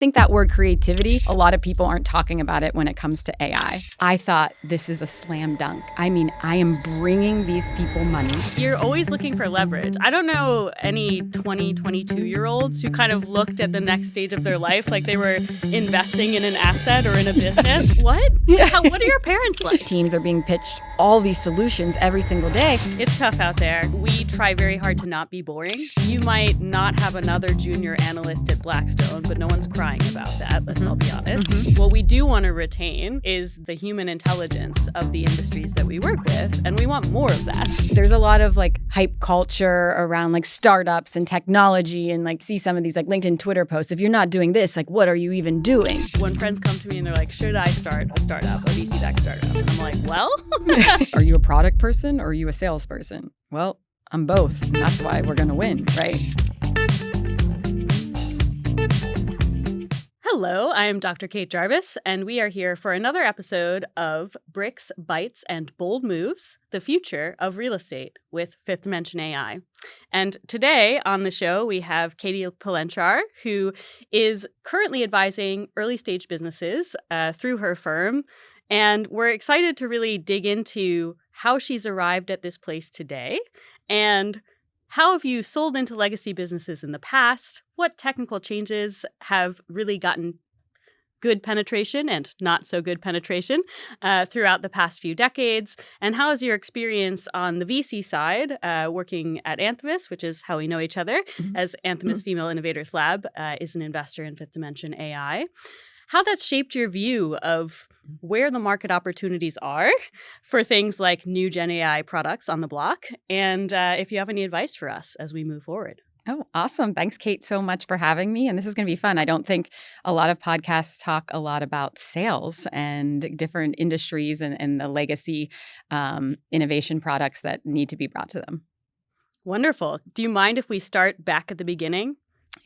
think that word creativity, a lot of people aren't talking about it when it comes to AI. I thought this is a slam dunk. I mean, I am bringing these people money. You're always looking for leverage. I don't know any 20, 22-year-olds who kind of looked at the next stage of their life like they were investing in an asset or in a business. What? What are your parents like? Teams are being pitched all these solutions every single day. It's tough out there. We try very hard to not be boring. You might not have another junior analyst at Blackstone, but no one's crying about that, let's all be honest. What we do want to retain is the human intelligence of the industries that we work with, and we want more of that. There's a lot of like hype culture around like startups and technology, and like see some of these like LinkedIn, Twitter posts. If you're not doing this, like what are you even doing? When friends come to me and they're like, should I start a startup, a VC-backed startup? And I'm like, well. Are you a product person or are you a salesperson? Well, I'm both. That's why we're going to win, right? Hello, I'm Dr. Kate Jarvis, and we are here for another episode of Bricks, Bytes, and Bold Moves, the future of real estate with Fifth Dimension AI. And today on the show, we have Katie Palenchar, who is currently advising early-stage businesses through her firm. And we're excited to really dig into how she's arrived at this place today and how have you sold into legacy businesses in the past? What technical changes have really gotten good penetration and not so good penetration throughout the past few decades? And how is your experience on the VC side, working at Anthemis, which is how we know each other, as Anthemis Female Innovators Lab is an investor in Fifth Dimension AI? How that's shaped your view of where the market opportunities are for things like new Gen AI products on the block, and if you have any advice for us as we move forward. Oh, awesome. Thanks, Kate, so much for having me. And this is going to be fun. I don't think a lot of podcasts talk a lot about sales and different industries and the legacy innovation products that need to be brought to them. Wonderful. Do you mind if we start back at the beginning?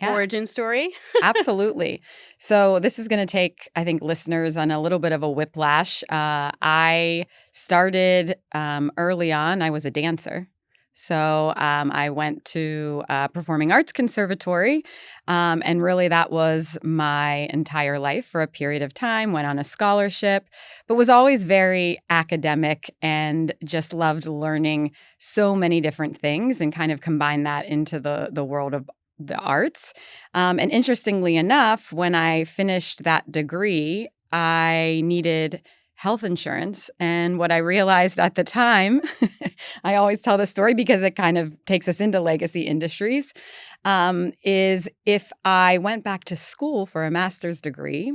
Yeah. Origin story? Absolutely. So this is going to take, I think, listeners on a little bit of a whiplash. I started early on. I was a dancer. So I went to Performing Arts Conservatory, and really that was my entire life for a period of time, went on a scholarship, but was always very academic and just loved learning so many different things and kind of combined that into the world of the arts. And interestingly enough, when I finished that degree, I needed health insurance. And what I realized at the time, I always tell the story because it kind of takes us into legacy industries, is if I went back to school for a master's degree,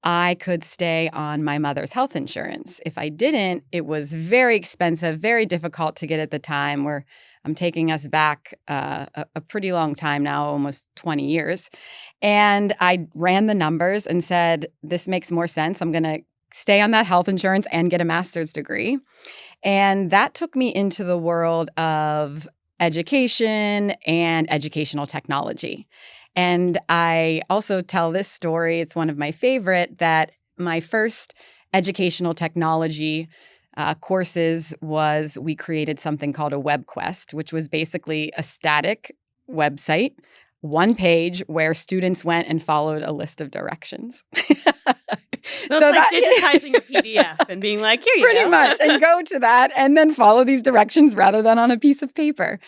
I could stay on my mother's health insurance. If I didn't, it was very expensive, very difficult to get at the time, where I'm taking us back a pretty long time now, almost 20 years. And I ran the numbers and said, this makes more sense. I'm going to stay on that health insurance and get a master's degree. And that took me into the world of education and educational technology. And I also tell this story, it's one of my favorite, that my first educational technology courses was we created something called a web quest, which was basically a static website, one page where students went and followed a list of directions. So it's like digitizing a PDF and being like, here you go. Pretty much. And go to that and then follow these directions rather than on a piece of paper.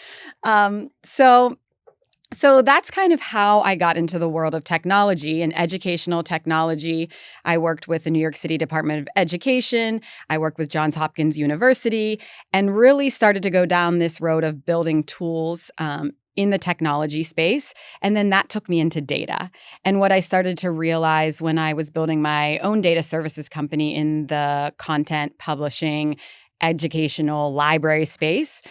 So that's kind of how I got into the world of technology and educational technology. I worked with the New York City Department of Education. I worked with Johns Hopkins University and really started to go down this road of building tools in the technology space. And then that took me into data. And what I started to realize when I was building my own data services company in the content publishing, educational library space,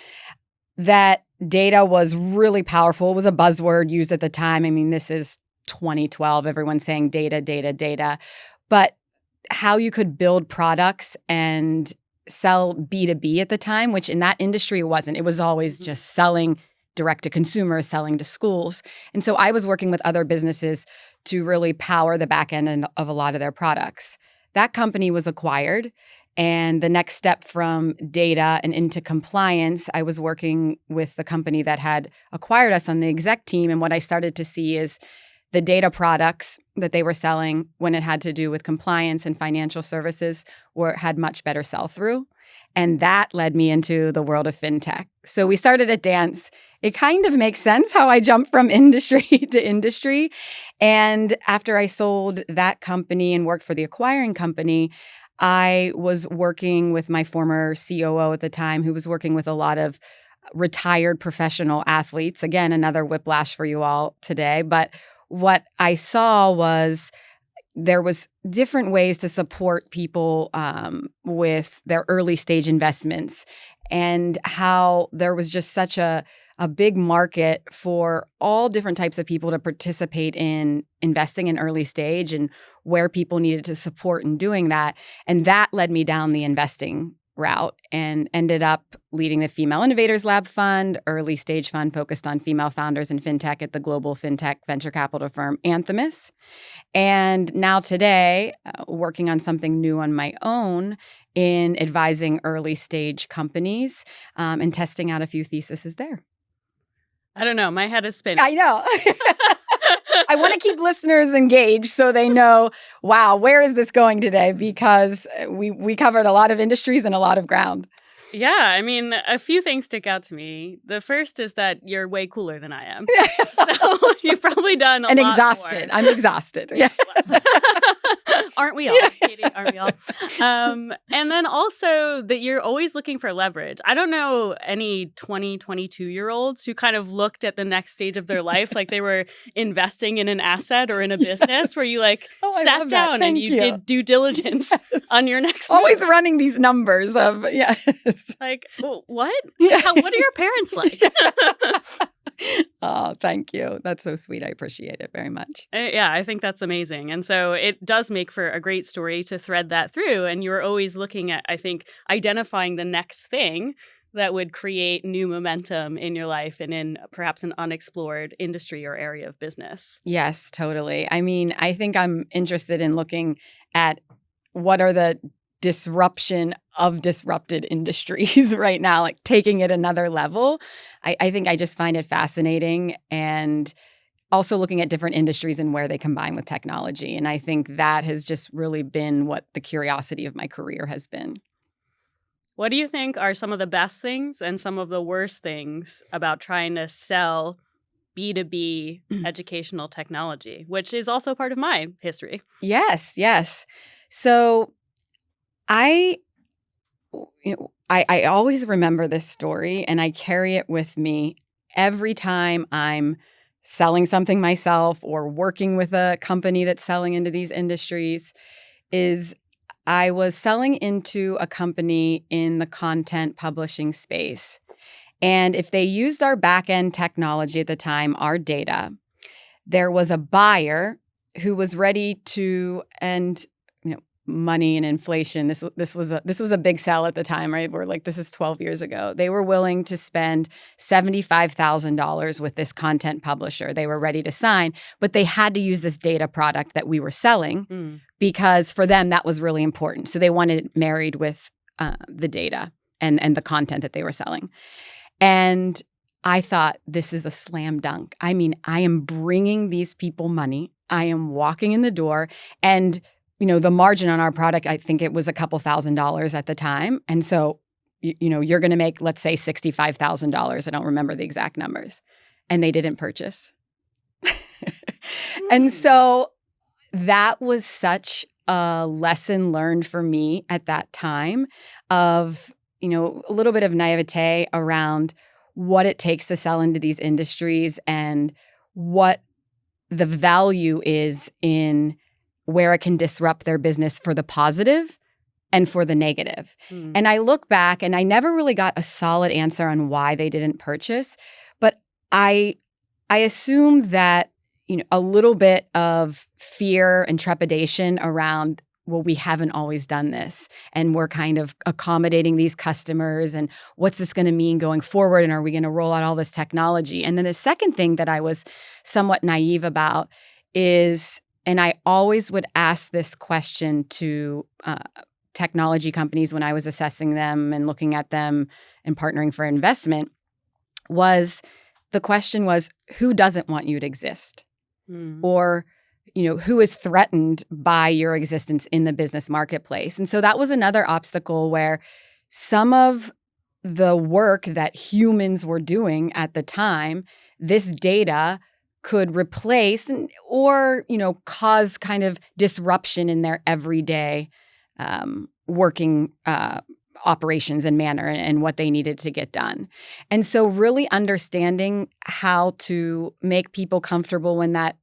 that data was really powerful. It was a buzzword used at the time. I mean, this is 2012. Everyone's saying data, data, data. But how you could build products and sell B2B at the time, which in that industry it wasn't. It was always just selling direct to consumer, selling to schools. And so I was working with other businesses to really power the back end of a lot of their products. That company was acquired. And the next step from data and into compliance, I was working with the company that had acquired us on the exec team. And what I started to see is the data products that they were selling when it had to do with compliance and financial services had much better sell-through. And that led me into the world of fintech. So we started at Dance. It kind of makes sense how I jumped from industry to industry. And after I sold that company and worked for the acquiring company, I was working with my former COO at the time, who was working with a lot of retired professional athletes. Again, another whiplash for you all today. But what I saw was there was different ways to support people with their early stage investments, and how there was just such a big market for all different types of people to participate in investing in early stage, and where people needed to support in doing that. And that led me down the investing route and ended up leading the Female Innovators Lab Fund, early stage fund focused on female founders in fintech at the global fintech venture capital firm Anthemis. And now today, working on something new on my own in advising early stage companies and testing out a few theses there. I don't know. My head is spinning. I know. I want to keep listeners engaged so they know, wow, where is this going today? Because we covered a lot of industries and a lot of ground. Yeah, I mean, a few things stick out to me. The first is that you're way cooler than I am. So you've probably done a lot exhausted. more. I'm exhausted. Yeah. Aren't we all, Katie? Aren't we all? And then also that you're always looking for leverage. I don't know any 20, 22-year-olds who kind of looked at the next stage of their life like they were investing in an asset or in a business where you sat down and you did due diligence on your next move. Always running these numbers of, Like, what? Yeah. What are your parents like? Oh, thank you. That's so sweet. I appreciate it very much. Yeah, I think that's amazing. And so it does make for a great story to thread that through. And you're always looking at, I think, identifying the next thing that would create new momentum in your life and in perhaps an unexplored industry or area of business. Yes, totally. I mean, I think I'm interested in looking at what are the disruption of disrupted industries right now, like taking it another level. I think I just find it fascinating, and also looking at different industries and where they combine with technology. And I think that has just really been what the curiosity of my career has been. What do you think are some of the best things and some of the worst things about trying to sell B2B educational technology, which is also part of my history? Yes. So I always remember this story, and I carry it with me every time I'm selling something myself or working with a company that's selling into these industries. Is I was selling into a company in the content publishing space. And if they used our back-end technology at the time, our data, there was a buyer who was ready to, and money and inflation. This was a big sell at the time, right? We're like, this is 12 years ago. They were willing to spend $75,000 with this content publisher. They were ready to sign, but they had to use this data product that we were selling because for them that was really important. So they wanted it married with the data and the content that they were selling. And I thought, this is a slam dunk. I mean, I am bringing these people money. I am walking in the door, and the margin on our product, I think it was a couple $1,000s at the time. And so, you're going to make, let's say, $65,000. I don't remember the exact numbers. And they didn't purchase. And so that was such a lesson learned for me at that time of, a little bit of naivete around what it takes to sell into these industries and what the value is in where it can disrupt their business for the positive and for the negative. And I look back and I never really got a solid answer on why they didn't purchase, but I assume that, a little bit of fear and trepidation around, well, we haven't always done this, and we're kind of accommodating these customers, and what's this going to mean going forward, and are we going to roll out all this technology? And then the second thing that I was somewhat naive about is, and I always would ask this question to technology companies when I was assessing them and looking at them and partnering for investment, the question was, who doesn't want you to exist? or who is threatened by your existence in the business marketplace. And so that was another obstacle where some of the work that humans were doing at the time, this data could replace or cause kind of disruption in their everyday working operations and manner and what they needed to get done. And so really understanding how to make people comfortable when that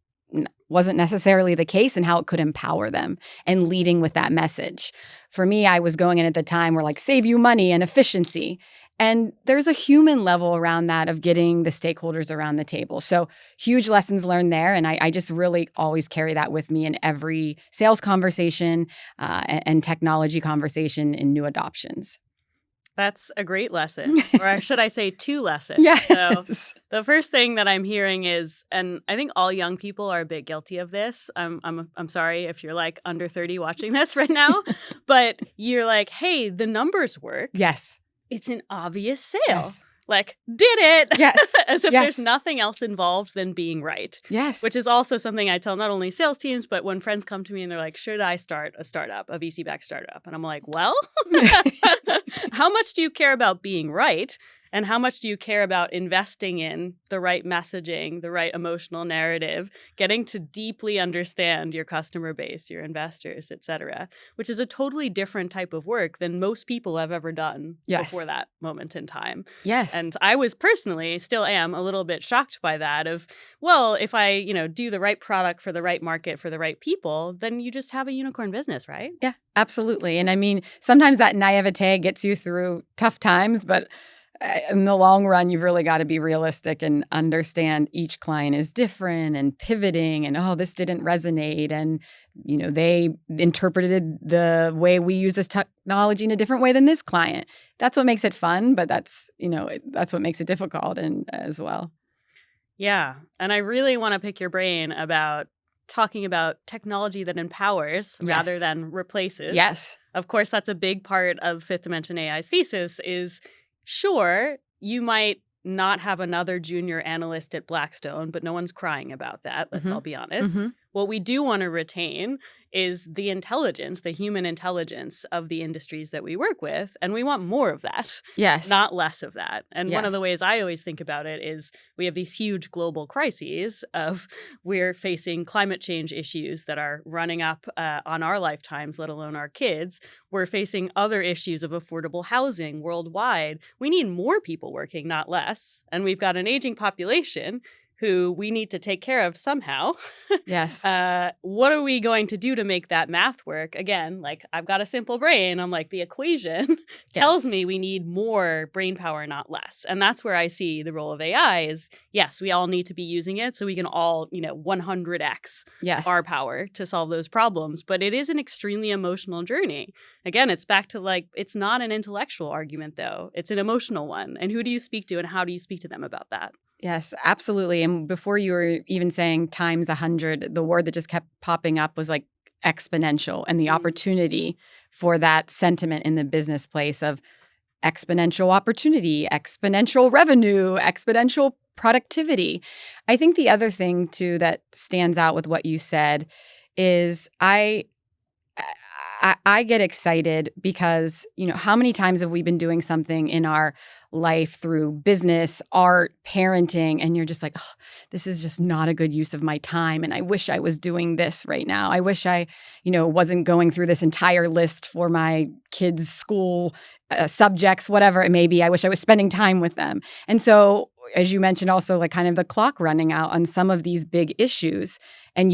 wasn't necessarily the case and how it could empower them and leading with that message. For me, I was going in at the time where save you money and efficiency. And there's a human level around that of getting the stakeholders around the table. So huge lessons learned there. And I just really always carry that with me in every sales conversation and technology conversation in new adoptions. That's a great lesson, or should I say 2 lessons? Yes. So the first thing that I'm hearing is, and I think all young people are a bit guilty of this. I'm sorry if you're under 30 watching this right now, but you're hey, the numbers work. Yes. It's an obvious sale. Yes. Did it. Yes. As if yes. there's nothing else involved than being right. Yes. Which is also something I tell not only sales teams, but when friends come to me and they're should I start a startup, a VC-backed startup? And I'm well, how much do you care about being right? And how much do you care about investing in the right messaging, the right emotional narrative, getting to deeply understand your customer base, your investors, et cetera, which is a totally different type of work than most people have ever done before that moment in time. Yes. And I was personally, still am, a little bit shocked by that of, well, if I, do the right product for the right market, for the right people, then you just have a unicorn business, right? Yeah, absolutely. And I mean, sometimes that naivete gets you through tough times, but in the long run, you've really got to be realistic and understand each client is different and pivoting and, this didn't resonate. And, they interpreted the way we use this technology in a different way than this client. That's what makes it fun, but that's what makes it difficult as well. Yeah. And I really want to pick your brain about talking about technology that empowers rather than replaces. Yes. Of course, that's a big part of Fifth Dimension AI's thesis is, sure, you might not have another junior analyst at Blackstone, but no one's crying about that. Let's all be honest. Mm-hmm. What we do want to retain is the intelligence, the human intelligence of the industries that we work with. And we want more of that. Yes. Not less of that. And one of the ways I always think about it is we have these huge global crises of we're facing climate change issues that are running up on our lifetimes, let alone our kids. We're facing other issues of affordable housing worldwide. We need more people working, not less. And we've got an aging population who we need to take care of somehow. Yes. What are we going to do to make that math work? Again, I've got a simple brain. I'm the equation tells me we need more brain power, not less. And that's where I see the role of AI is, yes, we all need to be using it so we can all, 100x our power to solve those problems. But it is an extremely emotional journey. Again, it's back to it's not an intellectual argument, though. It's an emotional one. And who do you speak to and how do you speak to them about that? Yes, absolutely. And before you were even saying times 100, the word that just kept popping up was exponential and the opportunity for that sentiment in the business place of exponential opportunity, exponential revenue, exponential productivity. I think the other thing too that stands out with what you said is I get excited because, how many times have we been doing something in our life through business, art, parenting, and you're just oh, this is just not a good use of my time. And I wish I was doing this right now. I wish I, wasn't going through this entire list for my kids' school subjects, whatever it may be. I wish I was spending time with them. And so, as you mentioned, also kind of the clock running out on some of these big issues. And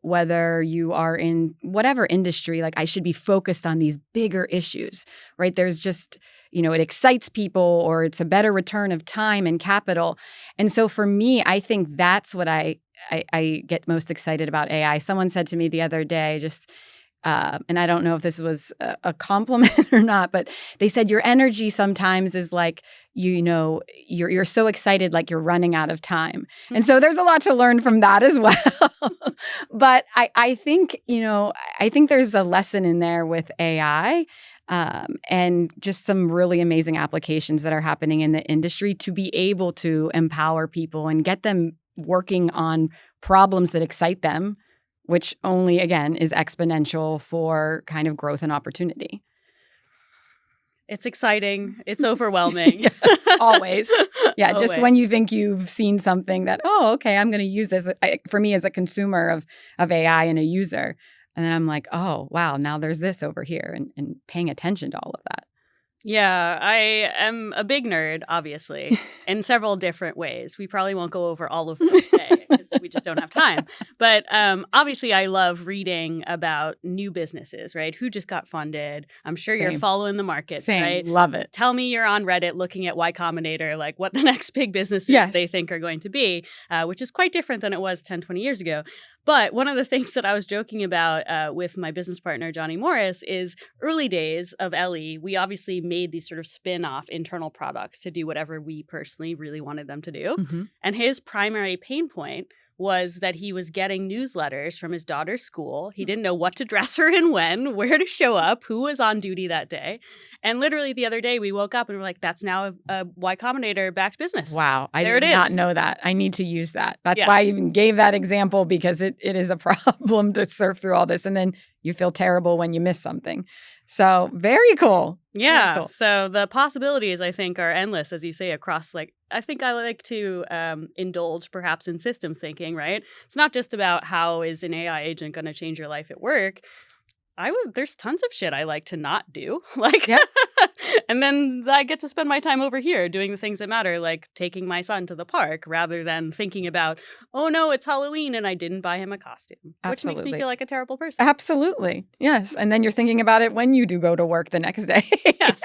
whether you are in whatever industry, I should be focused on these bigger issues, right? There's just, it excites people or it's a better return of time and capital. And so for me, I think that's what I get most excited about AI. Someone said to me the other day, and I don't know if this was a compliment or not, but they said your energy sometimes is you're so excited you're running out of time. And so there's a lot to learn from that as well. But I think, I think there's a lesson in there with AI and just some really amazing applications that are happening in the industry to be able to empower people and get them working on problems that excite them, which only, again, is exponential for kind of growth and opportunity. It's exciting. It's overwhelming. Yes, always. Yeah, just Always. when you think you've seen something that, oh, okay, I'm going to use this. For me as a consumer of AI and a user, and then I'm like, oh, wow, now there's this over here, and paying attention to all of that. Yeah, I am a big nerd, obviously, in several different ways. We probably won't go over all of them today because we just don't have time. But obviously, I love reading about new businesses, right? Who just got funded. I'm sure you're Same. following the markets, Same. right? Love it. Tell me you're on Reddit looking at Y Combinator, like what the next big businesses Yes. they think are going to be, which is quite different than it was 10, 20 years ago. But one of the things that I was joking about with my business partner, Johnny Morris, is early days of Ellie, we obviously made these sort of spin-off internal products to do whatever we personally really wanted them to do. Mm-hmm. And his primary pain point was that he was getting newsletters from his daughter's school. He didn't know what to dress her in when, where to show up, who was on duty that day. And literally the other day we woke up and we're like, that's now a Y Combinator backed business. Wow. I There did it not is. know that. I need to use that. That's Yeah. why I even gave that example, because it is a problem to surf through all this. And then you feel terrible when you miss something. So very cool. Yeah. Very cool. So the possibilities, I think, are endless, as you say, across I think I like to indulge perhaps in systems thinking, right? It's not just about how is an AI agent going to change your life at work. There's tons of shit I like to not do. Yes. And then I get to spend my time over here doing the things that matter, like taking my son to the park rather than thinking about, oh no, it's Halloween and I didn't buy him a costume, which makes me Absolutely. feel like a terrible person. Absolutely. Yes. And then you're thinking about it when you do go to work the next day. Yes.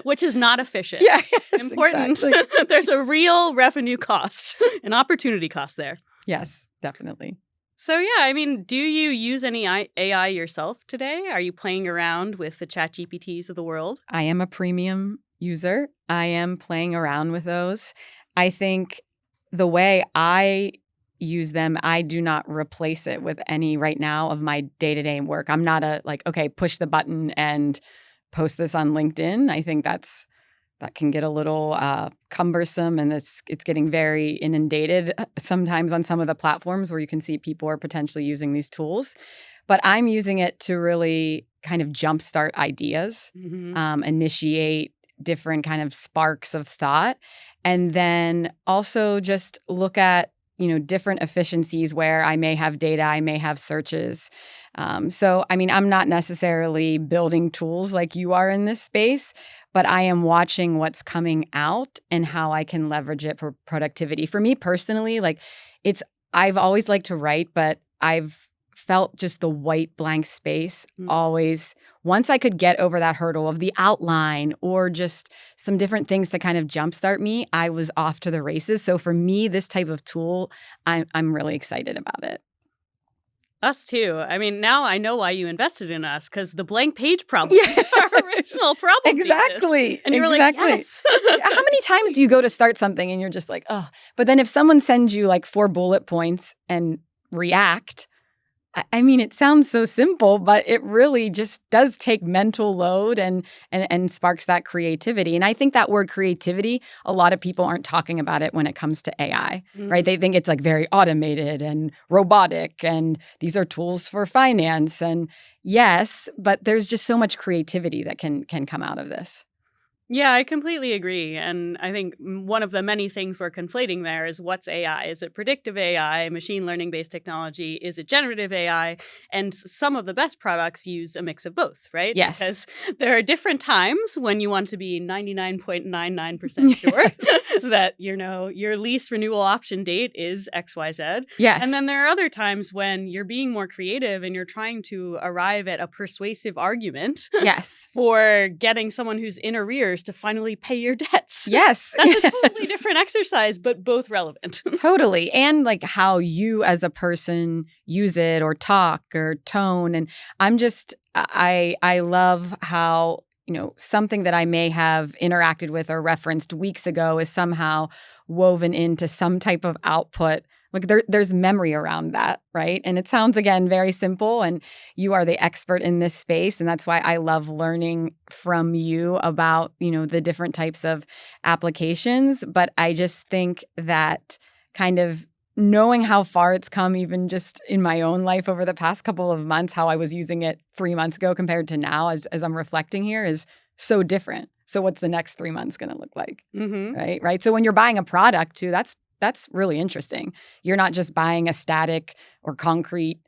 Which is not efficient. Yeah. Yes, Important. exactly. There's a real revenue cost, an opportunity cost there. Yes, definitely. So yeah, I mean, do you use any AI yourself today? Are you playing around with the ChatGPTs of the world? I am a premium user. I am playing around with those. I think the way I use them, I do not replace it with any right now of my day-to-day work. I'm not okay, push the button and post this on LinkedIn. I think that can get a little cumbersome, and it's getting very inundated sometimes on some of the platforms where you can see people are potentially using these tools. But I'm using it to really kind of jumpstart ideas, initiate different kind of sparks of thought, and then also just look at different efficiencies where I may have data, I may have searches. So, I mean, I'm not necessarily building tools like you are in this space, but I am watching what's coming out and how I can leverage it for productivity. For me personally, I've always liked to write, but I've felt just the white blank space always. Once I could get over that hurdle of the outline or just some different things to kind of jumpstart me, I was off to the races. So for me, this type of tool, I'm really excited about it. Us too. I mean, now I know why you invested in us, because the blank page problem is our original problem. Exactly. Thesis. And you were like, yes. How many times do you go to start something and you're just like, oh, but then if someone sends you 4 bullet points and react, I mean, it sounds so simple, but it really just does take mental load and sparks that creativity. And I think that word creativity, a lot of people aren't talking about it when it comes to AI, right? They think it's very automated and robotic, and these are tools for finance. And yes, but there's just so much creativity that can come out of this. Yeah, I completely agree. And I think one of the many things we're conflating there is what's AI? Is it predictive AI, machine learning based technology? Is it generative AI? And some of the best products use a mix of both, right? Yes. Because there are different times when you want to be 99.99% sure that, your lease renewal option date is XYZ. Yes. And then there are other times when you're being more creative and you're trying to arrive at a persuasive argument. Yes. For getting someone who's in arrears to finally pay your debts. Yes. That's a totally different exercise, but both relevant. Totally. And how you as a person use it or talk or tone. And I love how, something that I may have interacted with or referenced weeks ago is somehow woven into some type of output. There's memory around that, right? And it sounds, again, very simple, and you are the expert in this space. And that's why I love learning from you about, the different types of applications. But I just think that kind of knowing how far it's come, even just in my own life over the past couple of months, how I was using it 3 months ago compared to now as I'm reflecting here is so different. So what's the next 3 months going to look like? Right. So when you're buying a product too, that's really interesting. You're not just buying a static or concrete,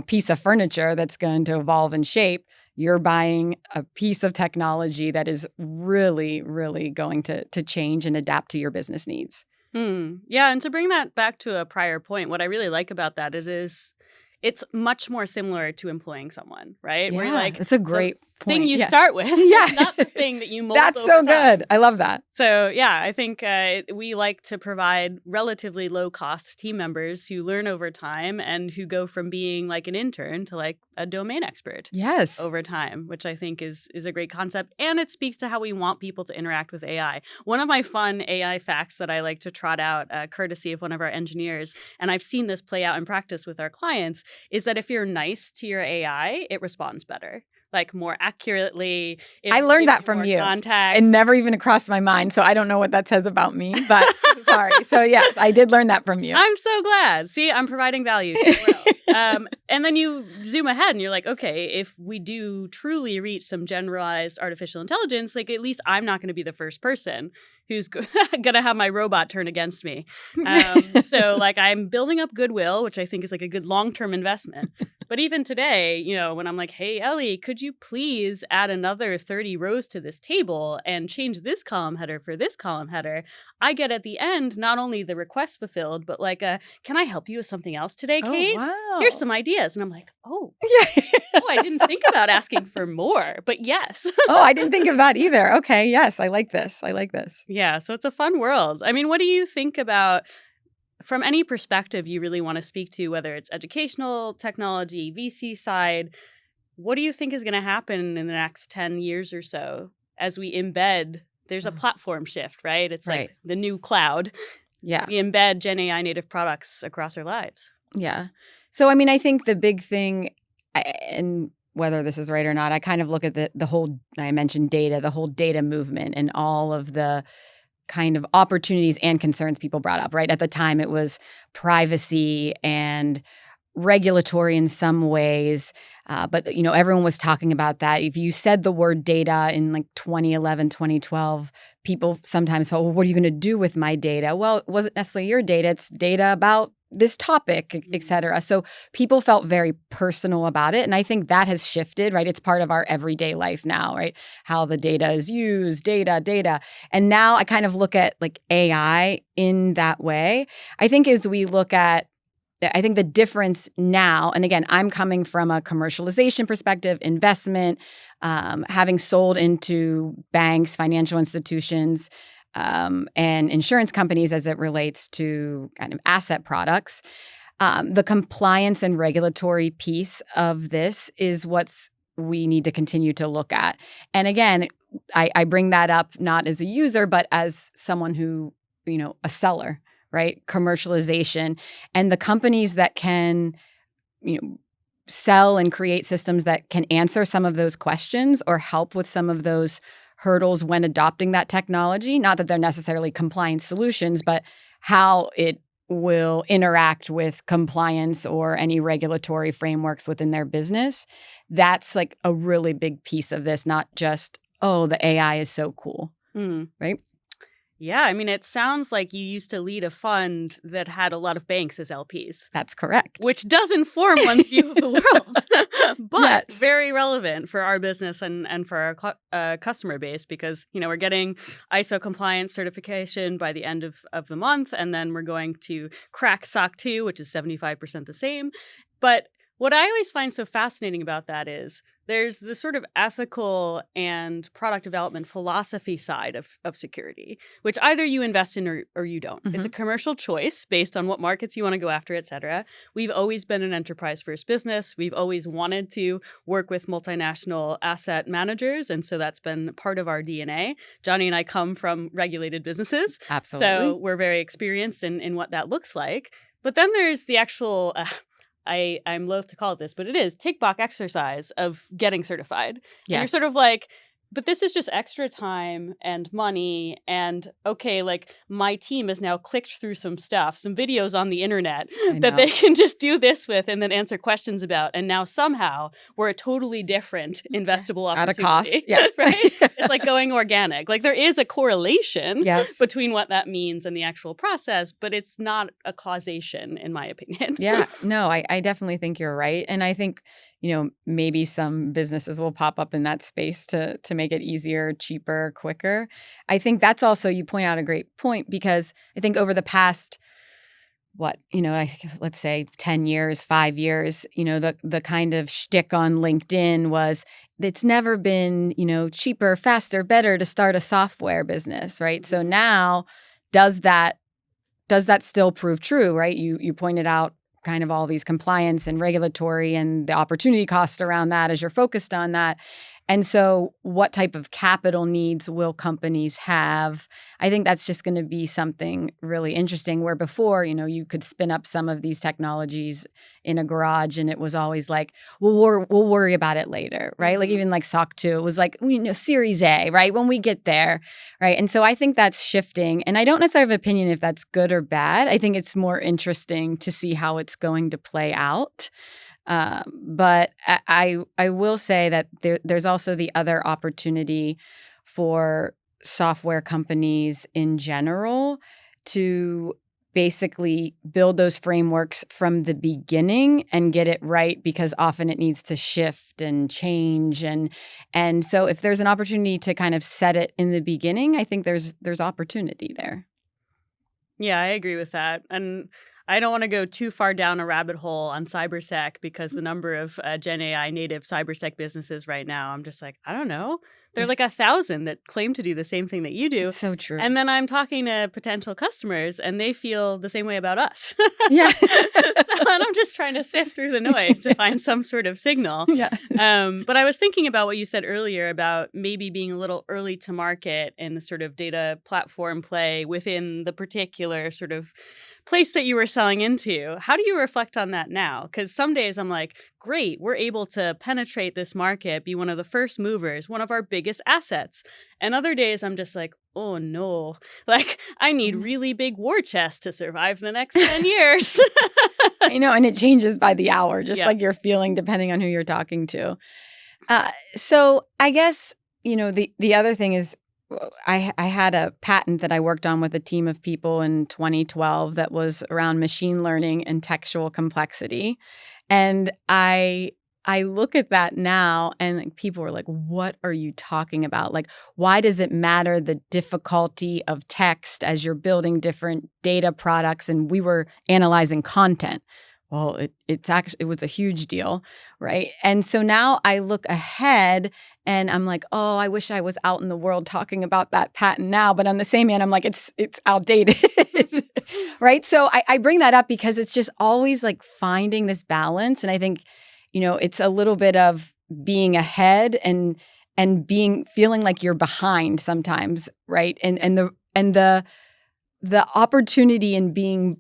piece of furniture that's going to evolve and shape. You're buying a piece of technology that is really, really going to change and adapt to your business needs. Yeah, and to bring that back to a prior point, what I really like about that is it's much more similar to employing someone, right? Yeah, Where like that's a great point. thing you start with, not the thing that you mold That's over so time. good. I love that. So yeah, I think we like to provide relatively low cost team members who learn over time and who go from being like an intern to like a domain expert. Yes. Over time, which I think is a great concept. And it speaks to how we want people to interact with AI. One of my fun AI facts that I like to trot out, courtesy of one of our engineers, and I've seen this play out in practice with our clients, is that if you're nice to your AI, it responds better. Like more accurately. I learned that from you. Context. It never even crossed my mind. So I don't know what that says about me, but sorry. So yes, I did learn that from you. I'm so glad. See, I'm providing value to the world. And then you zoom ahead and you're like, okay, if we do truly reach some generalized artificial intelligence, like at least I'm not going to be the first person who's going to have my robot turn against me. So like I'm building up goodwill, which I think is like a good long-term investment. But even today, when I'm like, hey, Ellie, could you please add another 30 rows to this table and change this column header for this column header? I get at the end, not only the request fulfilled, but like, can I help you with something else today, Kate? Oh, wow. Here's some ideas. And I'm like, oh, I didn't think about asking for more, but yes. I didn't think of that either. Okay, yes, I like this. Yeah, so it's a fun world. I mean, what do you think about, from any perspective you really want to speak to, whether it's educational, technology, VC side, what do you think is going to happen in the next 10 years or so as we embed, there's a platform shift, right? It's like the new cloud. Yeah. We embed Gen AI native products across our lives. Yeah. So, I mean, I think the big thing, and whether this is right or not, I kind of look at the whole, I mentioned data, the whole data movement and all of the kind of opportunities and concerns people brought up, right? At the time, it was privacy and regulatory in some ways. But, everyone was talking about that. If you said the word data in like 2011, 2012, people sometimes thought, well, what are you going to do with my data? Well, it wasn't necessarily your data. It's data about this topic, et cetera. So people felt very personal about it. And I think that has shifted, right? It's part of our everyday life now, right? How the data is used, data. And now I kind of look at like AI in that way. I think as we look at, I think the difference now, and again, I'm coming from a commercialization perspective, investment, having sold into banks, financial institutions, and insurance companies as it relates to kind of asset products. The compliance and regulatory piece of this is what's we need to continue to look at. And again, I bring that up not as a user, but as someone who, a seller, right? Commercialization and the companies that can, sell and create systems that can answer some of those questions or help with some of those hurdles when adopting that technology. Not that they're necessarily compliance solutions, but how it will interact with compliance or any regulatory frameworks within their business. That's like a really big piece of this, not just, the AI is so cool, right? Yeah, I mean, it sounds like you used to lead a fund that had a lot of banks as LPs. That's correct. Which does inform one's view of the world, but yes. Very relevant for our business and for our customer base because, we're getting ISO compliance certification by the end of the month, and then we're going to crack SOC 2, which is 75% the same. But what I always find so fascinating about that is there's the sort of ethical and product development philosophy side of security, which either you invest in or you don't. Mm-hmm. It's a commercial choice based on what markets you want to go after, et cetera. We've always been an enterprise-first business. We've always wanted to work with multinational asset managers, and so that's been part of our DNA. Johnny and I come from regulated businesses. Absolutely. So we're very experienced in what that looks like. But then there's the actual... I'm loath to call it this, but it is tick box exercise of getting certified. Yes. And you're sort of like, But this is just extra time and money and, okay, like my team has now clicked through some stuff, some videos on the internet I that they know. can just do this with and then answer questions about. And now somehow we're a totally different Yeah. investable At a cost. opportunity, Yes. right? It's like going organic. Like there is a correlation Yes. between what that means and the actual process, but it's not a causation, in my opinion. Yeah. No, I definitely think you're right. And I think, maybe some businesses will pop up in that space to make it easier, cheaper, quicker. I think that's also, you point out a great point, because I think over the past, let's say 10 years, 5 years, the kind of shtick on LinkedIn was it's never been, cheaper, faster, better to start a software business, right? So now does that still prove true, right? You pointed out kind of all these compliance and regulatory and the opportunity cost around that as you're focused on that. And so what type of capital needs will companies have? I think that's just going to be something really interesting, where before, you could spin up some of these technologies in a garage and it was always like, we'll worry about it later, right? Like even like SOC 2, it was like, Series A, right? When we get there, right? And so I think that's shifting. And I don't necessarily have an opinion if that's good or bad. I think it's more interesting to see how it's going to play out. But I will say that there's also the other opportunity for software companies in general to basically build those frameworks from the beginning and get it right, because often it needs to shift and change. And so if there's an opportunity to kind of set it in the beginning, I think there's opportunity there. Yeah, I agree with that. And I don't want to go too far down a rabbit hole on cybersec, because the number of Gen AI native cybersec businesses right now, I'm just like, I don't know. There are like 1,000 that claim to do the same thing that you do. It's so true. And then I'm talking to potential customers and they feel the same way about us. Yeah. And I'm just trying to sift through the noise to find some sort of signal. Yeah. But I was thinking about what you said earlier about maybe being a little early to market in the sort of data platform play within the particular sort of place that you were selling into. How do you reflect on that now? Because some days I'm like, great, we're able to penetrate this market, be one of the first movers, one of our biggest assets. And other days I'm just like, oh no, like I need really big war chests to survive the next 10 years. I know, and it changes by the hour, just like you're feeling depending on who you're talking to. So I guess, the other thing is, I had a patent that I worked on with a team of people in 2012 that was around machine learning and textual complexity. And I look at that now and like, people are like, what are you talking about? Like, why does it matter the difficulty of text as you're building different data products? And we were analyzing content. Well, it was a huge deal, right? And so now I look ahead and I'm like, oh, I wish I was out in the world talking about that patent now. But on the same hand, I'm like, it's outdated, right? So I bring that up because it's just always like finding this balance. And I think, it's a little bit of being ahead and feeling like you're behind sometimes, right? And the opportunity in being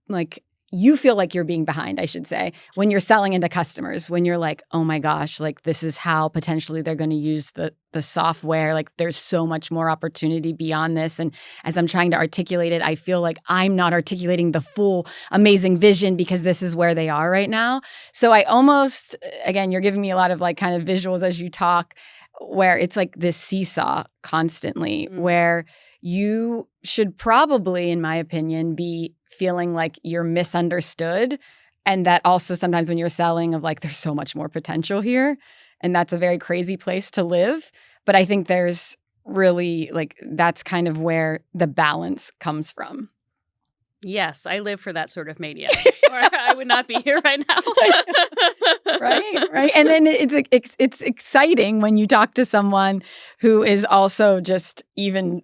like, you feel like you're being behind, I should say, when you're selling into customers, when you're like, oh my gosh, like this is how potentially they're going to use the software. Like there's so much more opportunity beyond this. And as I'm trying to articulate it, I feel like I'm not articulating the full amazing vision because this is where they are right now. So I almost, again, you're giving me a lot of like kind of visuals as you talk, where it's like this seesaw constantly, where you should probably, in my opinion, be feeling like you're misunderstood. And that also sometimes when you're selling of like, there's so much more potential here. And that's a very crazy place to live. But I think there's really like, that's kind of where the balance comes from. Yes, I live for that sort of mania, or I would not be here right now. Right. And then it's exciting when you talk to someone who is also just even,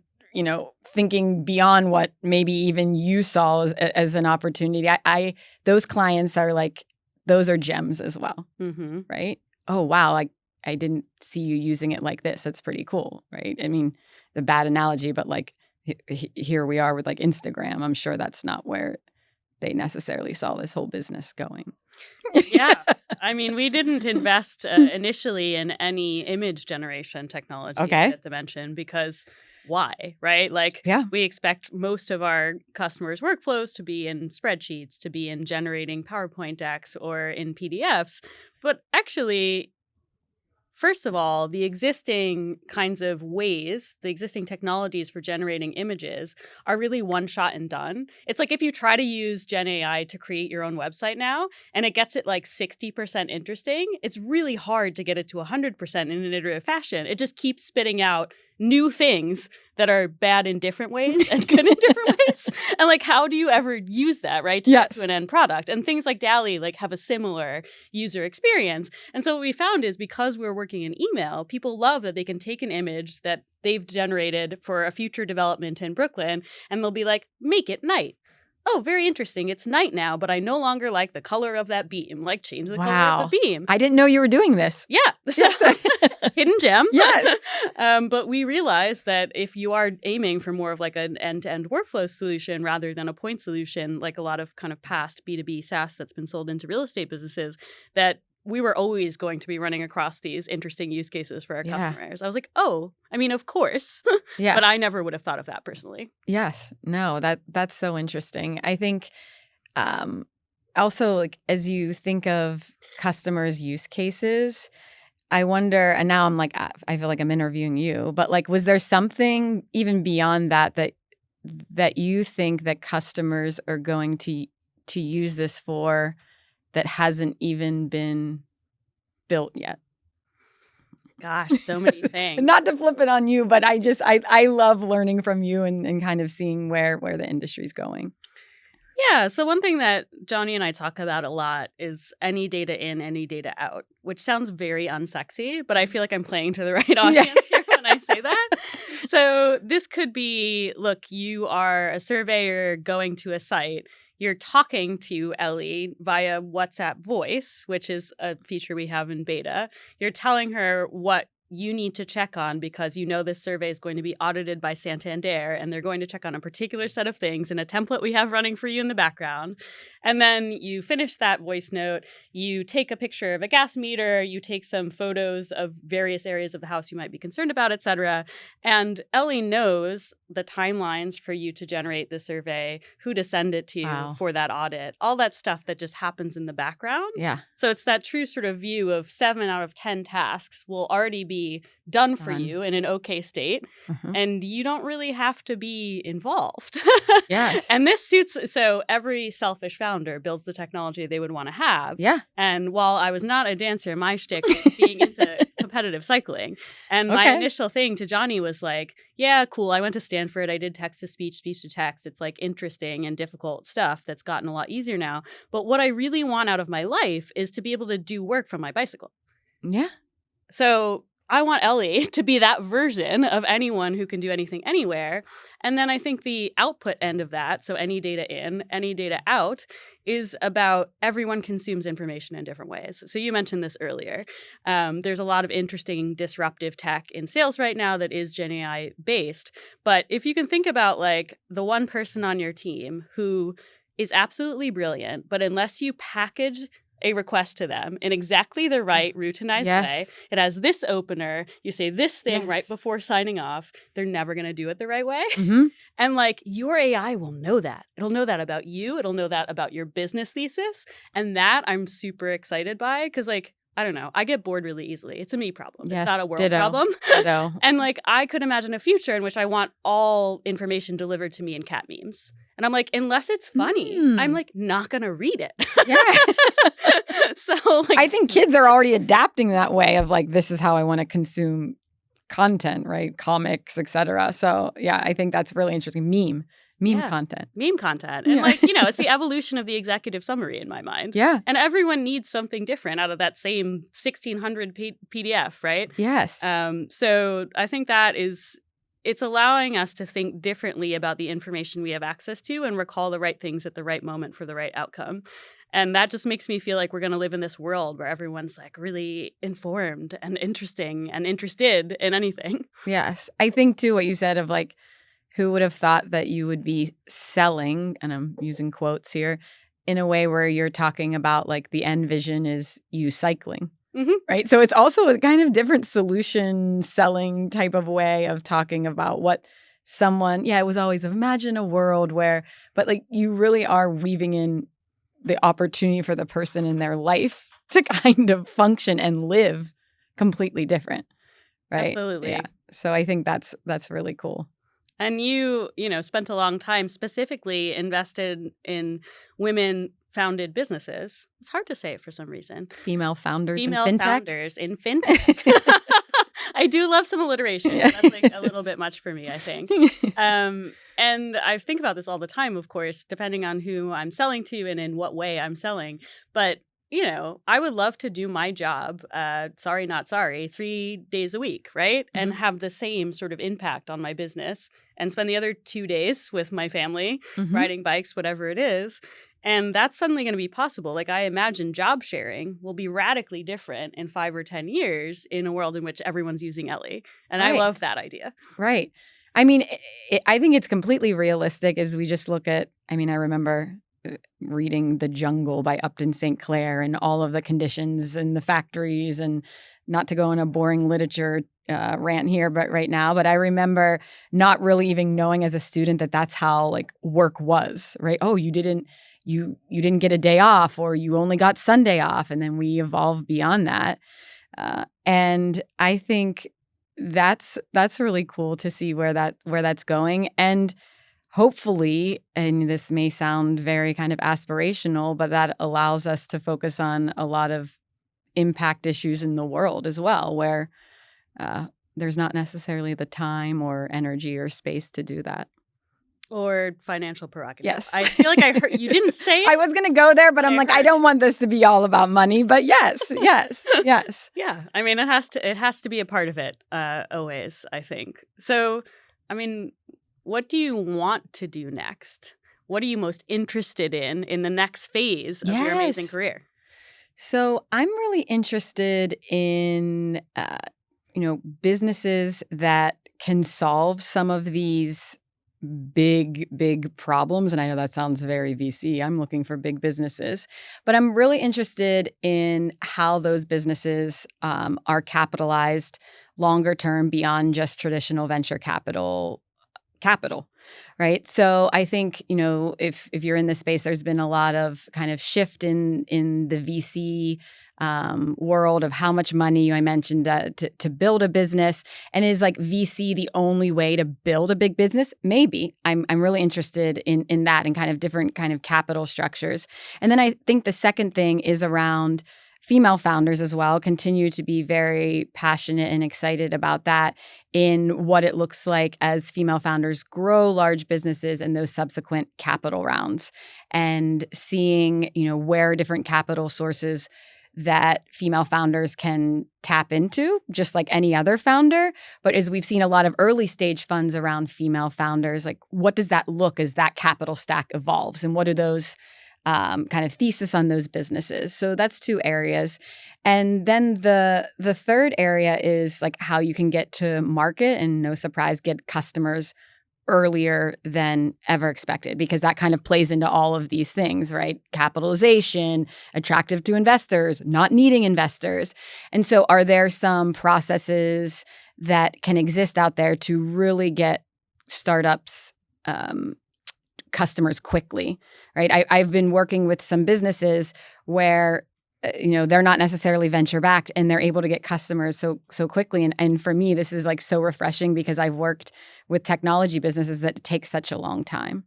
thinking beyond what maybe even you saw as an opportunity. Those clients are like, those are gems as well, right? Oh, wow, I didn't see you using it like this. That's pretty cool, right? I mean, the bad analogy, but like here we are with like Instagram. I'm sure that's not where they necessarily saw this whole business going. Yeah. I mean, we didn't invest initially in any image generation technology Okay. at Dimension because why, right? Like, Yeah. we expect most of our customers' workflows to be in spreadsheets, to be in generating PowerPoint decks or in PDFs. But actually, first of all, the existing kinds of ways, the existing technologies for generating images are really one shot and done. It's like if you try to use Gen AI to create your own website now and it gets it like 60% interesting, it's really hard to get it to 100% in an iterative fashion. It just keeps spitting out new things that are bad in different ways and good in different ways. And like, how do you ever use that, right? To get to an end product. And things like DALL-E like have a similar user experience. And so what we found is because we're working in email, people love that they can take an image that they've generated for a future development in Brooklyn and they'll be like, make it night. Oh, very interesting. It's night now, but I no longer like the color of that beam. Like, change the color of the beam. I didn't know you were doing this. Yeah. So, hidden gem. Yes. But we realized that if you are aiming for more of like an end-to-end workflow solution rather than a point solution, like a lot of kind of past B2B SaaS that's been sold into real estate businesses, that we were always going to be running across these interesting use cases for our customers. I was like, oh, I mean, of course. Yeah. But I never would have thought of that personally. Yes. No, that's so interesting. I think also, like, as you think of customers' use cases, I wonder, and now I'm like, I feel like I'm interviewing you, but like, was there something even beyond that you think that customers are going to use this for that hasn't even been built yet? Gosh, so many things. Not to flip it on you, but I love learning from you and kind of seeing where the industry's going. Yeah. So one thing that Johnny and I talk about a lot is any data in, any data out, which sounds very unsexy, but I feel like I'm playing to the right audience here when I say that. So this could be, look, you are a surveyor going to a site. You're talking to Ellie via WhatsApp voice, which is a feature we have in beta. You're telling her what you need to check on because you know this survey is going to be audited by Santander and they're going to check on a particular set of things in a template we have running for you in the background. And then you finish that voice note, you take a picture of a gas meter, you take some photos of various areas of the house you might be concerned about, etc. And Ellie knows the timelines for you to generate the survey, who to send it to for that audit, all that stuff that just happens in the background. Yeah. So it's that true sort of view of 7 out of 10 tasks will already be done for you in an okay state. And you don't really have to be involved. Yes. And this suits, so every selfish founder builds the technology they would want to have. Yeah. And while I was not a dancer, my shtick was being into competitive cycling. And my initial thing to Johnny was like, yeah, cool. I went to Stanford. I did text to speech, speech to text. It's like interesting and difficult stuff that's gotten a lot easier now. But what I really want out of my life is to be able to do work from my bicycle. Yeah. So I want Ellie to be that version of anyone who can do anything anywhere. And then I think the output end of that, so any data in, any data out, is about everyone consumes information in different ways. So you mentioned this earlier. There's a lot of interesting disruptive tech in sales right now that is Gen AI based. But if you can think about like the one person on your team who is absolutely brilliant, but unless you package a request to them in exactly the right routinized way. It has this opener. You say this thing right before signing off. They're never going to do it the right way. And like your AI will know that. It'll know that about you. It'll know that about your business thesis. And that I'm super excited by because like, I don't know. I get bored really easily. It's a me problem. It's not a world problem. And like, I could imagine a future in which I want all information delivered to me in cat memes. And I'm like, unless it's funny, I'm like not going to read it. So like, I think kids are already adapting that way of like, this is how I want to consume content, right? Comics, etc. So yeah, I think that's really interesting. Meme content. Meme content. And like, you know, it's the evolution of the executive summary in my mind. Yeah. And everyone needs something different out of that same 1600 PDF, right? Yes. So I think that is, it's allowing us to think differently about the information we have access to and recall the right things at the right moment for the right outcome. And that just makes me feel like we're going to live in this world where everyone's like really informed and interesting and interested in anything. Yes. I think too what you said of like who would have thought that you would be selling, and I'm using quotes here, in a way where you're talking about like the end vision is you cycling, right? So it's also a kind of different solution selling type of way of talking about what someone, it was always imagine a world where, but like you really are weaving in the opportunity for the person in their life to kind of function and live completely different, right? Absolutely. Yeah. So I think that's really cool. And you spent a long time specifically invested in women-founded businesses. It's hard to say it for some reason. Female founders Female in fintech. founders in fintech. I do love some alliteration. Yeah. That's like a little bit much for me, I think. And I think about this all the time, of course, depending on who I'm selling to and in what way I'm selling. But I would love to do my job, sorry, not sorry, 3 days a week, right? And have the same sort of impact on my business and spend the other 2 days with my family, riding bikes, whatever it is. And that's suddenly going to be possible. Like I imagine job sharing will be radically different in 5 or 10 years in a world in which everyone's using Ellie. And I love that idea. Right. I mean, I think it's completely realistic as we just look at, I remember reading The Jungle by Upton St. Clair and all of the conditions and the factories, and not to go on a boring literature rant here, but right now, but I remember not really even knowing as a student that that's how like work was, right? Oh, you didn't get a day off, or you only got Sunday off. And then we evolved beyond that. And I think that's really cool to see where that's going. And hopefully, and this may sound very kind of aspirational, but that allows us to focus on a lot of impact issues in the world as well, where there's not necessarily the time or energy or space to do that. Or financial prerogative. Yes. I feel like I heard you didn't say it. I was going to go there, but I'm like, I don't want this to be all about money. But yes. Yeah. I mean, it has to be a part of it always, I think. So, I mean, what do you want to do next? What are you most interested in the next phase of your amazing career? So I'm really interested in, businesses that can solve some of these big problems. And I know that sounds very VC. I'm looking for big businesses, but I'm really interested in how those businesses are capitalized longer term beyond just traditional venture capital, right? So I think, if you're in this space, there's been a lot of kind of shift in the VC world of how much money I mentioned to build a business. And is like VC the only way to build a big business? Maybe. I'm really interested in that and kind of different kind of capital structures. And then I think the second thing is around female founders as well. Continue to be very passionate and excited about that in what it looks like as female founders grow large businesses and those subsequent capital rounds, and seeing, where different capital sources that female founders can tap into, just like any other founder. But as we've seen a lot of early stage funds around female founders, like what does that look as that capital stack evolves? And what are those kind of thesis on those businesses? So that's 2 areas. And then the third area is like how you can get to market and, no surprise, get customers earlier than ever expected, because that kind of plays into all of these things, right? Capitalization, attractive to investors, not needing investors. And so are there some processes that can exist out there to really get startups customers quickly, right? I've been working with some businesses where they're not necessarily venture backed and they're able to get customers so quickly. And for me, this is like so refreshing, because I've worked with technology businesses that take such a long time.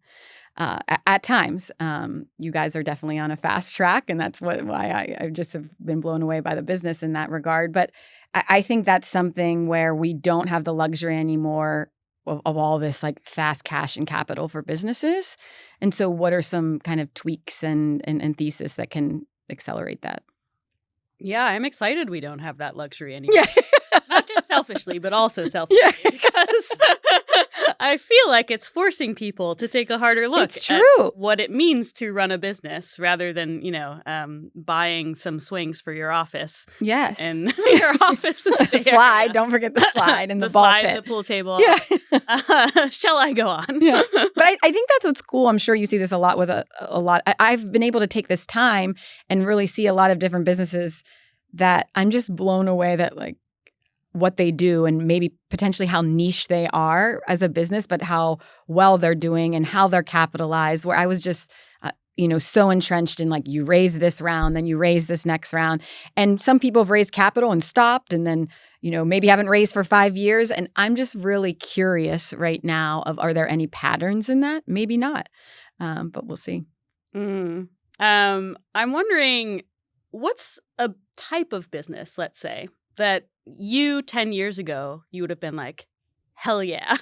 At times, you guys are definitely on a fast track, and that's why I just have been blown away by the business in that regard. But I think that's something where we don't have the luxury anymore of all this like fast cash and capital for businesses. And so what are some kind of tweaks and thesis that can accelerate that? Yeah, I'm excited we don't have that luxury anymore. Yeah. Not just selfishly, but also selfishly. Yeah. Because I feel like it's forcing people to take a harder look It's at true. what it means to run a business rather than, buying some swings for your office. Yes. And your office in the slide. area. Don't forget the slide and the ball slide, pit. the pool table. Yeah. Shall I go on? Yeah. But I think that's what's cool. I'm sure you see this a lot with a lot. I've been able to take this time and really see a lot of different businesses that I'm just blown away that like what they do and maybe potentially how niche they are as a business, but how well they're doing and how they're capitalized, where I was just so entrenched in like you raise this round, then you raise this next round. And some people have raised capital and stopped and then, maybe haven't raised for 5 years. And I'm just really curious right now of are there any patterns in that? Maybe not, but we'll see. I'm wondering what's a type of business, let's say, that you 10 years ago, you would have been like, hell yeah.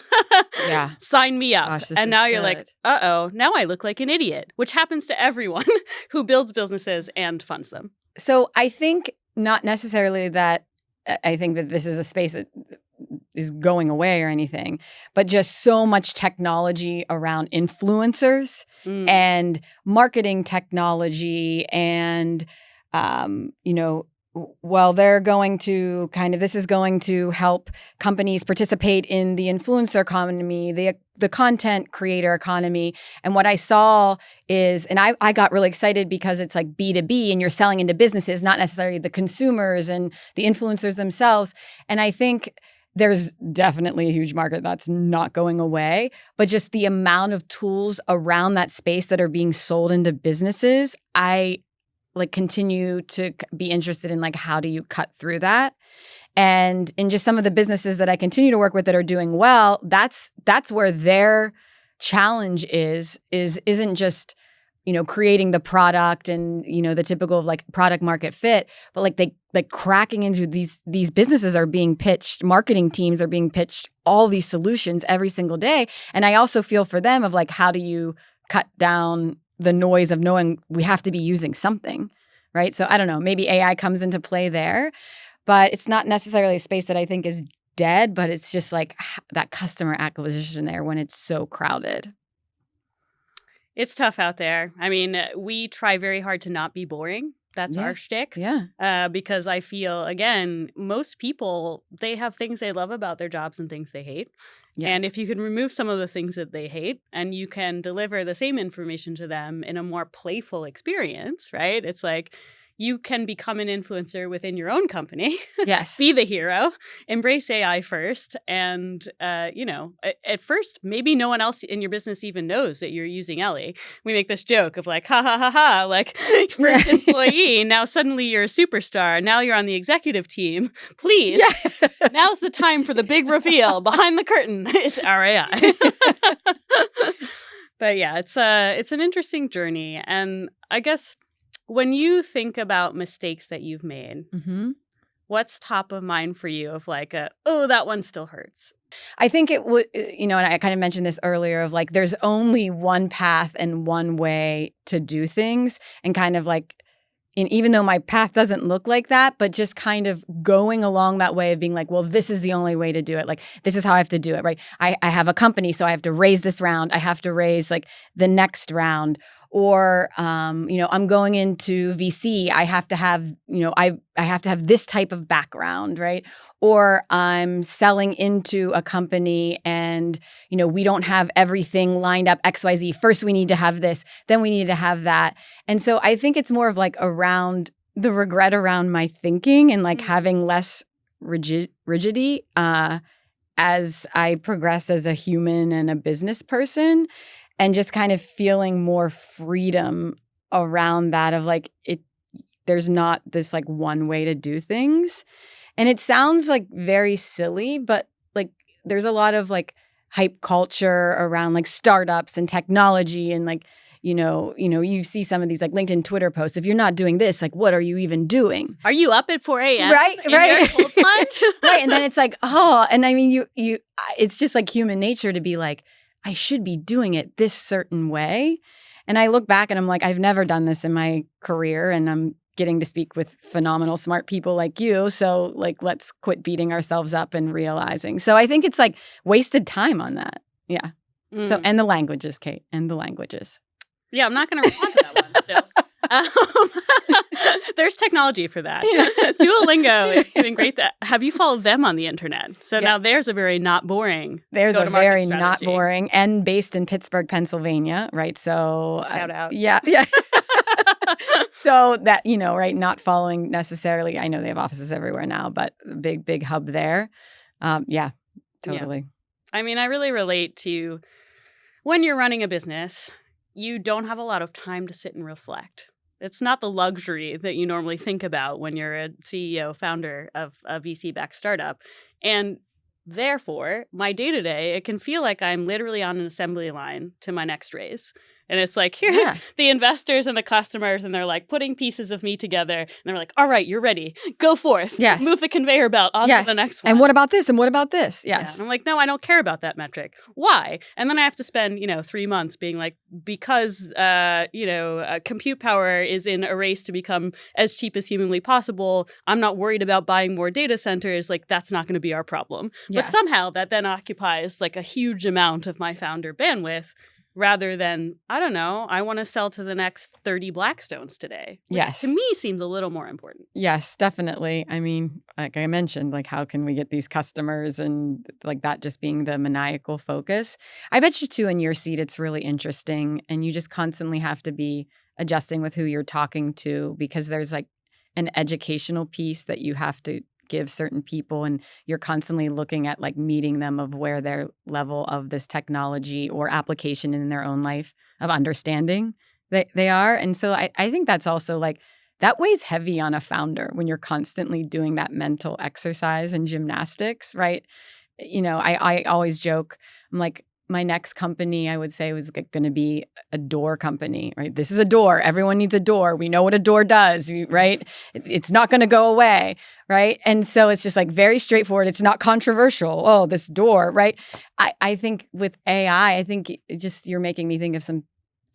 Yeah. Sign me up. Gosh, and now you're like, uh-oh, now I look like an idiot, which happens to everyone who builds businesses and funds them. So I think not necessarily that I think that this is a space that is going away or anything, but just so much technology around influencers and marketing technology and, they're going to this is going to help companies participate in the influencer economy, the content creator economy. And what I saw is, and I got really excited because it's like B2B and you're selling into businesses, not necessarily the consumers and the influencers themselves. And I think there's definitely a huge market that's not going away, but just the amount of tools around that space that are being sold into businesses, I continue to be interested in how do you cut through that? And in just some of the businesses that I continue to work with that are doing well, that's where their challenge isn't just, creating the product and, the typical of product market fit, but they cracking into these businesses are being pitched, marketing teams are being pitched all these solutions every single day. And I also feel for them of how do you cut down the noise of knowing we have to be using something, right? So I don't know, maybe AI comes into play there, but it's not necessarily a space that I think is dead, but it's just that customer acquisition there when it's so crowded. It's tough out there. I mean, we try very hard to not be boring. That's our shtick. Yeah. Because I feel, again, most people, they have things they love about their jobs and things they hate. Yeah. And if you can remove some of the things that they hate and you can deliver the same information to them in a more playful experience, right? It's like you can become an influencer within your own company. Yes. Be the hero. Embrace AI first. And, at first, maybe no one else in your business even knows that you're using Ellie. We make this joke of ha, ha, ha, ha, first employee, now suddenly you're a superstar. Now you're on the executive team. Please, now's the time for the big reveal. Behind the curtain, it's our AI. But yeah, it's an interesting journey. And I guess when you think about mistakes that you've made, what's top of mind for you of that one still hurts? I think it would, and I kind of mentioned this earlier of there's only one path and one way to do things and kind of even though my path doesn't look like that, but just kind of going along that way of being well, this is the only way to do it. This is how I have to do it, right? I have a company, so I have to raise this round. I have to raise the next round. Or, I'm going into VC. I have to have, I have to have this type of background, right? Or I'm selling into a company and, we don't have everything lined up XYZ. First, we need to have this. Then we need to have that. And so I think it's more of around the regret around my thinking and having less rigidity as I progress as a human and a business person. And just kind of feeling more freedom around that of there's not this one way to do things. And it sounds very silly, but there's a lot of hype culture around startups and technology and you see some of these like LinkedIn, Twitter posts. If you're not doing this, like, what are you even doing? Are you up at 4 a.m.? Right. Your cold plunge? Right. And then it's like, oh, and I mean, it's just like human nature to be like, I should be doing it this certain way. And I look back and I'm like, I've never done this in my career, and I'm getting to speak with phenomenal, smart people like you. So like, let's quit beating ourselves up and realizing. So I think it's like wasted time on that. Yeah. So, and the languages, Kate, and the languages. Yeah, I'm not going to respond to that one still. There's technology for that. Duolingo is doing great. Have you followed them on the internet? So now there's a very not boring There's a very strategy. not boring and based in Pittsburgh, Pennsylvania, right? So shout out. Yeah. So that, right, not following necessarily. I know they have offices everywhere now, but big hub there. Yeah, totally. Yeah. I mean, I really relate to when you're running a business, you don't have a lot of time to sit and reflect. It's not the luxury that you normally think about when you're a CEO, founder of a VC-backed startup. And therefore, my day-to-day, it can feel like I'm literally on an assembly line to my next raise. And it's like, here, the investors and the customers, and they're like putting pieces of me together. And they're like, all right, you're ready. Go forth. Yes. Move the conveyor belt on to the next one. And what about this? And what about this? Yes. Yeah. And I'm like, no, I don't care about that metric. Why? And then I have to spend, 3 months being like, because, compute power is in a race to become as cheap as humanly possible. I'm not worried about buying more data centers. Like, that's not going to be our problem. Yes. But somehow that then occupies like a huge amount of my founder bandwidth. Rather than, I don't know, I want to sell to the next 30 Blackstones today. Which to me seems a little more important. Yes, definitely. I mean, like I mentioned, like how can we get these customers and like that just being the maniacal focus. I bet you too in your seat it's really interesting and you just constantly have to be adjusting with who you're talking to because there's like an educational piece that you have to give certain people and you're constantly looking at like meeting them of where their level of this technology or application in their own life of understanding they are. And so I think that's also like that weighs heavy on a founder when you're constantly doing that mental exercise and gymnastics, right? I always joke, I'm like, my next company, I would say, was going to be a door company, right? This is a door. Everyone needs a door. We know what a door does, right? It's not going to go away, right? And so it's just like very straightforward. It's not controversial. Oh, this door, right? I think with AI, I think you're making me think of some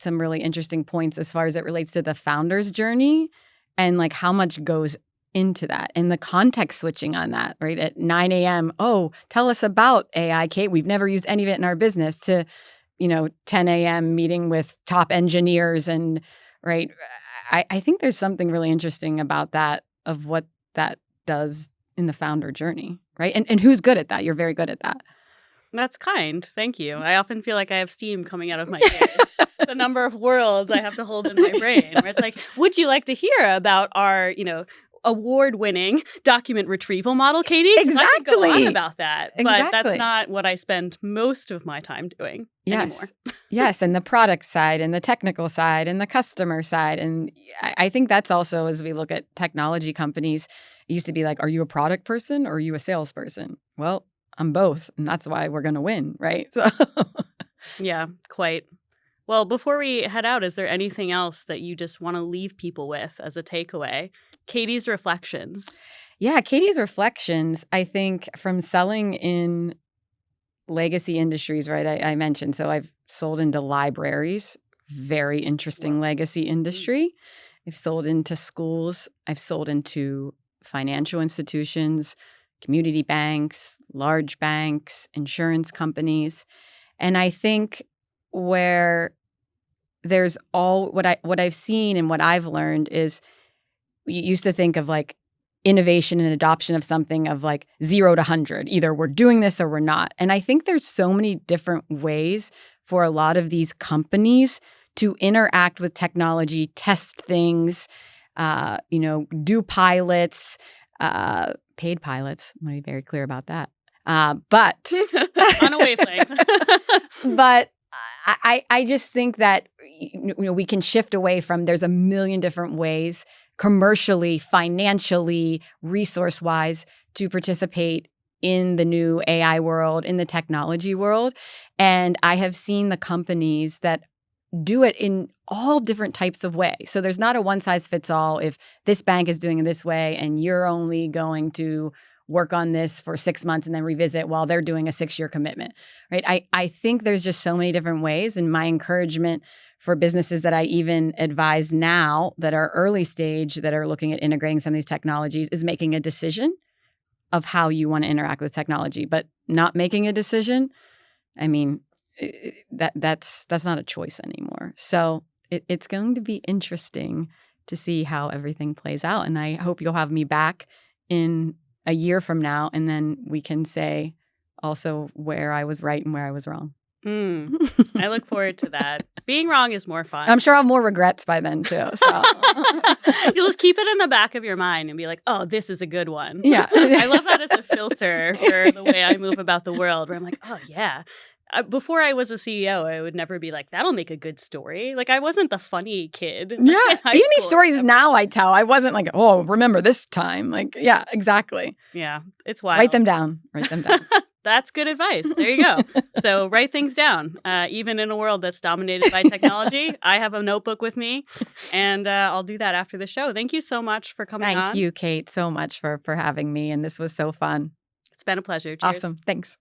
really interesting points as far as it relates to the founder's journey and like how much goes into that and the context switching on that, right? At 9 a.m., oh, tell us about AI, Kate. We've never used any of it in our business to, 10 a.m. meeting with top engineers and, right? I think there's something really interesting about that, of what that does in the founder journey, right? And who's good at that? You're very good at that. That's kind. Thank you. I often feel like I have steam coming out of my ears. The number of worlds I have to hold in my brain. Where it's like, would you like to hear about our, award-winning document retrieval model, Katie? Exactly. I could go on about that, but that's not what I spend most of my time doing anymore. Yes, and the product side and the technical side and the customer side. And I think that's also, as we look at technology companies, it used to be like, are you a product person or are you a salesperson? Well, I'm both, and that's why we're going to win, right? So yeah, quite. Well, before we head out, is there anything else that you just want to leave people with as a takeaway? Katie's reflections. Yeah, Katie's reflections, I think, from selling in legacy industries, right? I mentioned, so I've sold into libraries, very interesting legacy industry. I've sold into schools. I've sold into financial institutions, community banks, large banks, insurance companies. And I think where there's what I've seen and what I've learned is you used to think of like innovation and adoption of something of like 0 to 100. Either we're doing this or we're not. And I think there's so many different ways for a lot of these companies to interact with technology, test things, do pilots, paid pilots. I want to be very clear about that. But on a wavelength. But I just think that we can shift away from there's a million different ways commercially, financially, resource-wise to participate in the new AI world, in the technology world. And I have seen the companies that do it in all different types of ways. So there's not a one-size-fits-all if this bank is doing it this way and you're only going to work on this for 6 months and then revisit while they're doing a 6-year commitment, right? I think there's just so many different ways. And my encouragement for businesses that I even advise now that are early stage, that are looking at integrating some of these technologies, is making a decision of how you want to interact with technology, but not making a decision. I mean, that's not a choice anymore. So it's going to be interesting to see how everything plays out. And I hope you'll have me back in a year from now, and then we can say also where I was right and where I was wrong. I look forward to that. Being wrong is more fun. I'm sure I'll have more regrets by then too. So you'll just keep it in the back of your mind and be like, oh, this is a good one. Yeah. I love that as a filter for the way I move about the world, where I'm like, oh, yeah. Before I was a CEO, I would never be like, that'll make a good story. Like, I wasn't the funny kid. Yeah. Even these school. stories now I tell, I wasn't like, oh, remember this time. Like, yeah, exactly. Yeah, it's wild. Write them down. Write them down. That's good advice. There you go. So write things down. Even in a world that's dominated by technology, I have a notebook with me, and I'll do that after the show. Thank you so much for coming on. Thank you, Kate, so much for having me. And this was so fun. It's been a pleasure. Cheers. Awesome. Thanks.